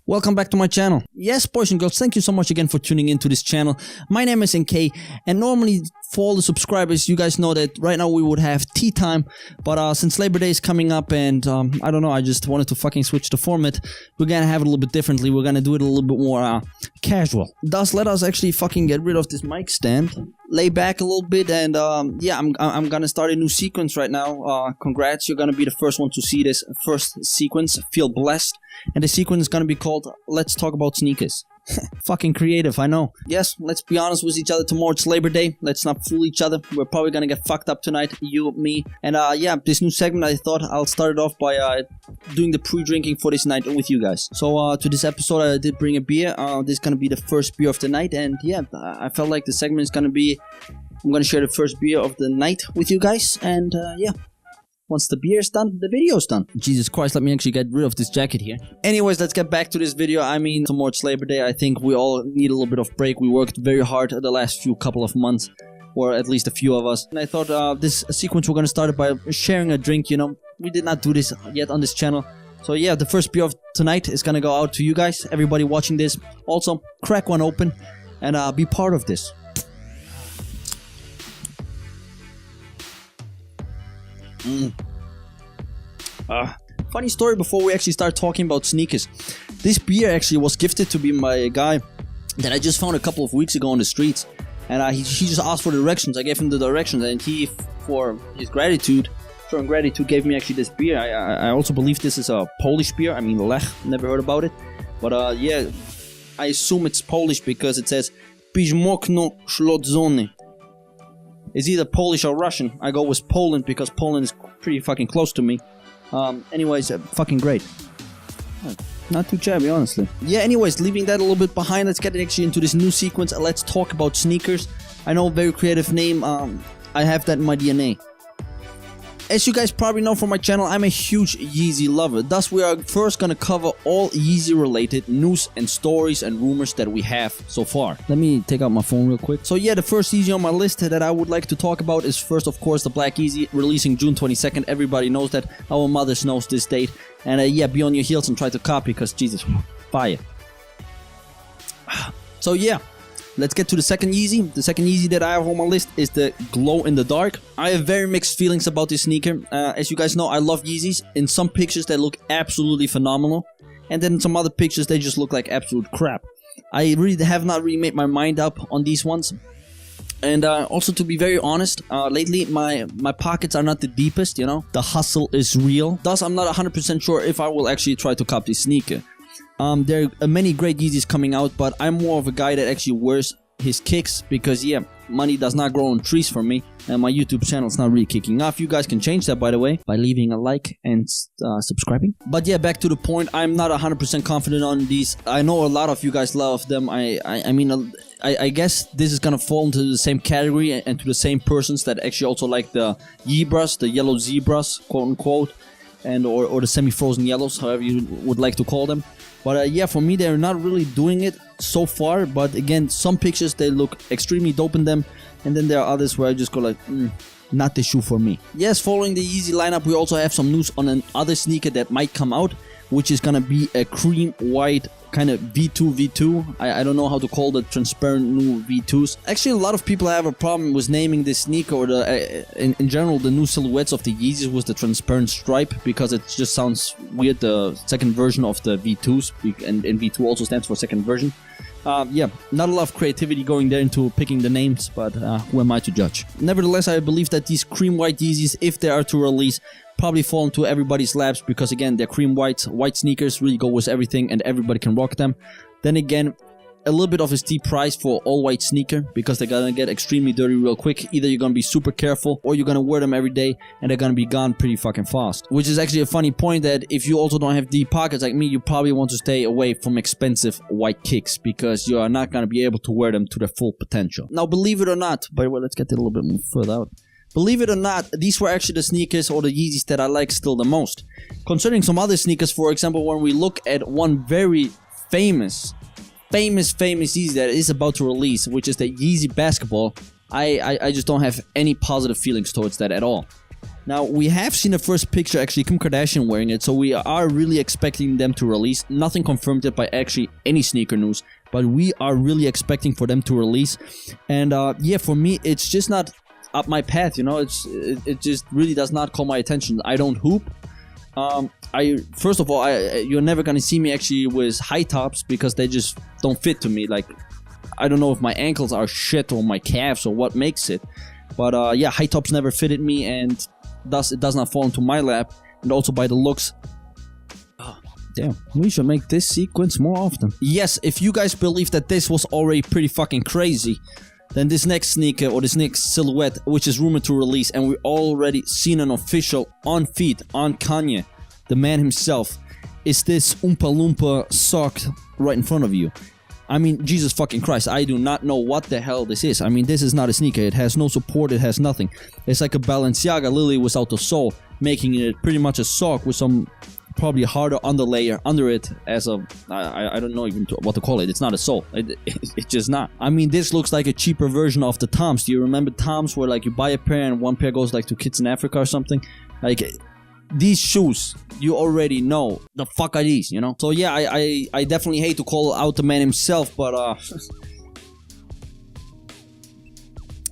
Welcome back to my channel. Yes, boys and girls, thank you so much again for tuning into this channel. My name is NK, and normally for all the subscribers, you guys know that right now we would have tea time, but since Labor Day is coming up and I don't know, I just wanted to fucking switch the format. We're gonna have it a little bit differently. We're gonna do it a little bit more casual. Thus, let us actually fucking get rid of this mic stand, lay back a little bit, and yeah, I'm gonna start a new sequence right now. Congrats, you're gonna be the first one to see this first sequence. Feel blessed. And the sequence is gonna be called Let's Talk About Sneakers. Fucking creative, I know. Yes, let's be honest with each other. Tomorrow it's Labor Day. Let's not fool each other. We're probably gonna get fucked up tonight, you, me. And yeah, this new segment, I thought I'll start it off by doing the pre-drinking for this night with you guys. So to this episode, I did bring a beer. This is gonna be the first beer of the night. And yeah, I felt like the segment is gonna be, I'm gonna share the first beer of the night with you guys. And yeah. Once the beer is done, the video's done. Jesus Christ, let me actually get rid of this jacket here. Anyways, let's get back to this video. I mean, tomorrow it's Labor Day. I think we all need a little bit of break. We worked very hard the last couple of months, or at least a few of us. And I thought this sequence, we're gonna start it by sharing a drink, you know. We did not do this yet on this channel. So yeah, the first beer of tonight is gonna go out to you guys, everybody watching this. Also, crack one open and be part of this. Funny story before we actually start talking about sneakers. This beer actually was gifted to me by a guy that I just found a couple of weeks ago on the streets. And he just asked for directions. I gave him the directions, and he, for his gratitude, showing gratitude, gave me actually this beer. I also believe this is a Polish beer. I mean, Lech, never heard about it. But yeah, I assume it's Polish because it says Piżmokno Ślądzone. It's either Polish or Russian. I go with Poland because Poland is pretty fucking close to me. Anyways, fucking great. Not too shabby, honestly. Yeah, anyways, leaving that a little bit behind, let's get actually into this new sequence. Let's talk about sneakers. I know, very creative name. I have that in my DNA. As you guys probably know from my channel, I'm a huge Yeezy lover. Thus, we are first gonna cover all Yeezy related news and stories and rumors that we have so far. Let me take out my phone real quick. So yeah, the first Yeezy on my list that I would like to talk about is first, of course, the Black Yeezy, releasing June 22nd. Everybody knows that. Our mothers knows this date. And yeah, be on your heels and try to copy, because Jesus, fire. So yeah. Let's get to the second Yeezy. The second Yeezy that I have on my list is the Glow in the Dark. I have very mixed feelings about this sneaker. As you guys know, I love Yeezys. In some pictures, they look absolutely phenomenal. And then in some other pictures, they just look like absolute crap. I really have not really made my mind up on these ones. And also, to be very honest, lately my pockets are not the deepest, you know. The hustle is real. Thus, I'm not 100% sure if I will actually try to cop this sneaker. There are many great Yeezys coming out, but I'm more of a guy that actually wears his kicks because, yeah, money does not grow on trees for me, and my YouTube channel is not really kicking off. You guys can change that, by the way, by leaving a like and subscribing. But yeah, back to the point, I'm not 100% confident on these. I know a lot of you guys love them. I mean, I guess this is gonna fall into the same category and to the same persons that actually also like the Yebras, the yellow zebras, quote unquote, and or the semi-frozen yellows, however you would like to call them. But yeah, for me, they're not really doing it so far. But again, some pictures, they look extremely dope in them. And then there are others where I just go like, not the shoe for me. Yes, following the Yeezy lineup, we also have some news on another sneaker that might come out, which is gonna be a cream white kind of V2. I don't know how to call the transparent new V2s. Actually, a lot of people have a problem with naming this sneaker or the in general the new silhouettes of the Yeezys with the transparent stripe, because it just sounds weird, the second version of the V2s, and V2 also stands for second version. Yeah, not a lot of creativity going there into picking the names, but who am I to judge? Nevertheless, I believe that these cream white Yeezys, if they are to release, probably fall into everybody's laps, because again, they're cream white sneakers, really go with everything and everybody can rock them. Then again, a little bit of a steep price for all white sneaker, because they're gonna get extremely dirty real quick. Either you're gonna be super careful, or you're gonna wear them every day and they're gonna be gone pretty fucking fast. Which is actually a funny point, that if you also don't have deep pockets like me, you probably want to stay away from expensive white kicks, because you are not gonna be able to wear them to their full potential. Now, believe it or not, by the way, let's get it a little bit more further out. Believe it or not, these were actually the sneakers or the Yeezys that I like still the most. Concerning some other sneakers, for example, when we look at one very famous Yeezy that is about to release, which is the Yeezy Basketball, I just don't have any positive feelings towards that at all. Now, we have seen the first picture, actually, Kim Kardashian wearing it, so we are really expecting them to release. Nothing confirmed yet by actually any sneaker news, but we are really expecting for them to release. And yeah, for me, it's just not up my path, you know. It just really does not call my attention. I don't hoop. First of all, you're never gonna see me actually with high tops because they just don't fit to me. Like, I don't know if my ankles are shit or my calves or what makes it, but yeah, high tops never fitted me, and thus it does not fall into my lap. And also by the looks, damn, we should make this sequence more often. Yes, if you guys believe that this was already pretty fucking crazy, then this next sneaker or this next silhouette, which is rumored to release, and we already seen an official on feet on Kanye, the man himself, is this Oompa Loompa sock right in front of you. I mean, Jesus fucking Christ, I do not know what the hell this is. I mean, this is not a sneaker. It has no support, it has nothing. It's like a Balenciaga lily without the sole, making it pretty much a sock with some probably harder underlayer under it as a, I don't know even what to call it. It's not a sole. It's just not. I mean, this looks like a cheaper version of the Toms. Do you remember Toms where like you buy a pair and one pair goes like to kids in Africa or something? Like, these shoes, you already know the fuck are these, you know? So yeah, I definitely hate to call out the man himself, but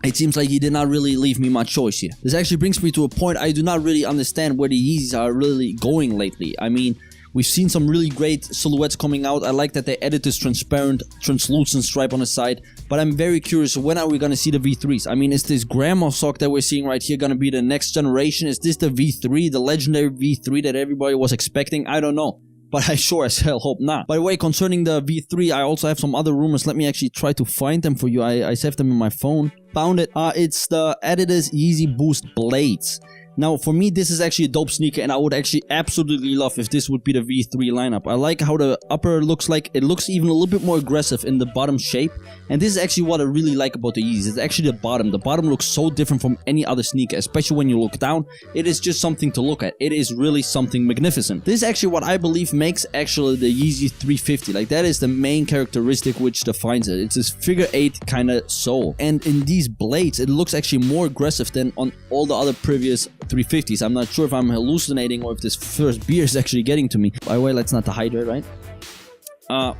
it seems like he did not really leave me much choice here. This actually brings me to a point. I do not really understand where the Yeezys are really going lately. I mean, we've seen some really great silhouettes coming out. I like that they added this transparent, translucent stripe on the side. But I'm very curious, when are we going to see the V3s? I mean, is this grandma sock that we're seeing right here going to be the next generation? Is this the V3, the legendary V3 that everybody was expecting? I don't know. But I sure as hell hope not. By the way, concerning the V3, I also have some other rumors. Let me actually try to find them for you. I saved them in my phone. Found it. It's the Adidas Yeezy Boost Blades. Now, for me, this is actually a dope sneaker, and I would actually absolutely love if this would be the V3 lineup. I like how the upper looks like. It looks even a little bit more aggressive in the bottom shape, and this is actually what I really like about the Yeezys. It's actually the bottom. The bottom looks so different from any other sneaker, especially when you look down. It is just something to look at. It is really something magnificent. This is actually what I believe makes actually the Yeezy 350. Like, that is the main characteristic which defines it. It's this figure 8 kind of sole. And in these blades, it looks actually more aggressive than on all the other previous 350s. I'm not sure if I'm hallucinating or if this first beer is actually getting to me. By the way, let's not dehydrate, right?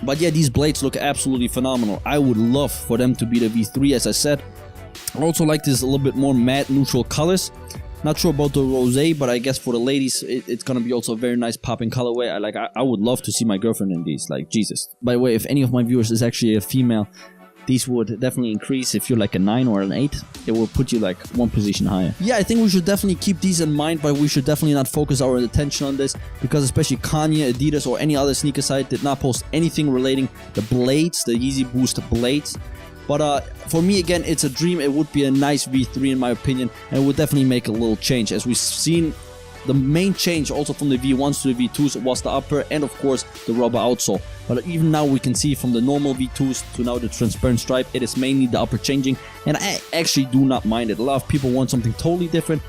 But yeah, these blades look absolutely phenomenal. I would love for them to be the V3, as I said. I also like this a little bit more matte neutral colors. Not sure about the rosé, but I guess for the ladies, it's gonna be also a very nice popping colorway. I would love to see my girlfriend in these, like, Jesus. By the way, if any of my viewers is actually a female, these would definitely increase. If you're like a 9 or an 8, it will put you like one position higher. Yeah, I think we should definitely keep these in mind, but we should definitely not focus our attention on this, because especially Kanye, Adidas, or any other sneaker site did not post anything relating the blades, the Yeezy Boost blades. But for me, again, it's a dream. It would be a nice V3 in my opinion, and it would definitely make a little change. As we've seen, the main change also from the V1s to the V2s was the upper and of course the rubber outsole. But even now we can see from the normal V2s to now the transparent stripe, it is mainly the upper changing, and I actually do not mind it. A lot of people want something totally different,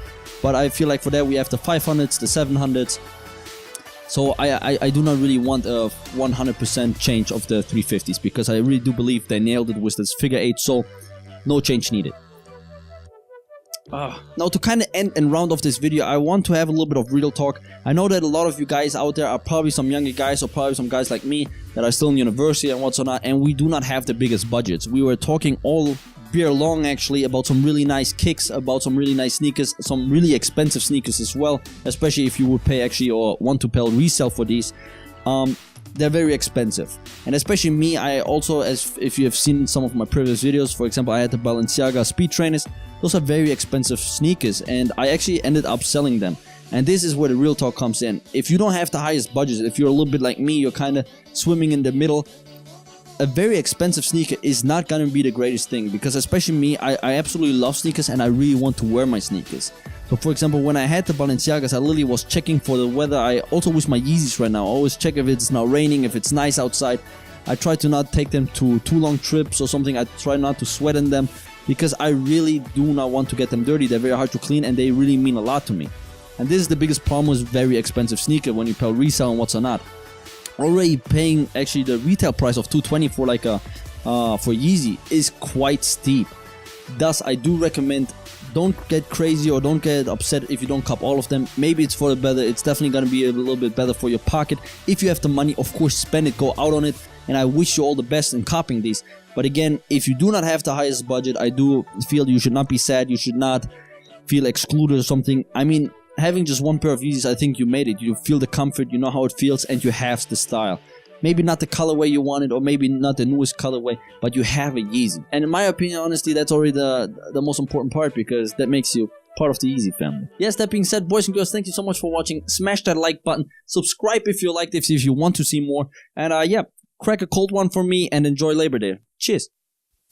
but I feel like for that we have the 500s, the 700s. So I do not really want a 100% change of the 350s, because I really do believe they nailed it with this figure 8 sole. No change needed. Now, to kind of end and round off this video, I want to have a little bit of real talk. I know that a lot of you guys out there are probably some younger guys, or probably some guys like me that are still in university and what's not, and we do not have the biggest budgets. We were talking all year long actually about some really nice kicks, about some really nice sneakers, some really expensive sneakers as well, especially if you would pay actually or want to pay resale for these. They're very expensive, and especially me, I also, as if you have seen some of my previous videos, for example, I had the Balenciaga Speed Trainers. Those are very expensive sneakers, and I actually ended up selling them. And this is where the real talk comes in. If you don't have the highest budget, if you're a little bit like me, you're kind of swimming in the middle, a very expensive sneaker is not gonna be the greatest thing, because especially me, I absolutely love sneakers and I really want to wear my sneakers. So for example, when I had the Balenciagas, I literally was checking for the weather. I also with my Yeezys right now, I always check if it's not raining, if it's nice outside. I try to not take them to too long trips or something. I try not to sweat in them, because I really do not want to get them dirty. They're very hard to clean and they really mean a lot to me. And this is the biggest problem with very expensive sneaker when you pay resale and what's not. Already paying actually the retail price of $220 for like a for Yeezy is quite steep. Thus, I do recommend don't get crazy or don't get upset if you don't cop all of them. Maybe it's for the better. It's definitely going to be a little bit better for your pocket. If you have the money, of course, spend it, go out on it. And I wish you all the best in copying these. But again, if you do not have the highest budget, I do feel you should not be sad. You should not feel excluded or something. I mean, having just one pair of Yeezys, I think you made it. You feel the comfort, you know how it feels, and you have the style. Maybe not the colorway you wanted, or maybe not the newest colorway, but you have a Yeezy. And in my opinion, honestly, that's already the most important part, because that makes you part of the Yeezy family. Yes, that being said, boys and girls, thank you so much for watching. Smash that like button. Subscribe if you liked it, if you want to see more. And yeah, crack a cold one for me and enjoy Labor Day. Cheers.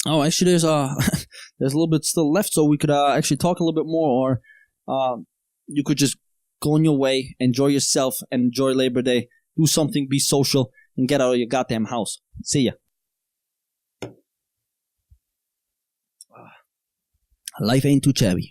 Oh, actually, there's there's a little bit still left, so we could actually talk a little bit more, or you could just go on your way, enjoy yourself, and enjoy Labor Day. Do something, be social, and get out of your goddamn house. See ya. Life ain't too shabby.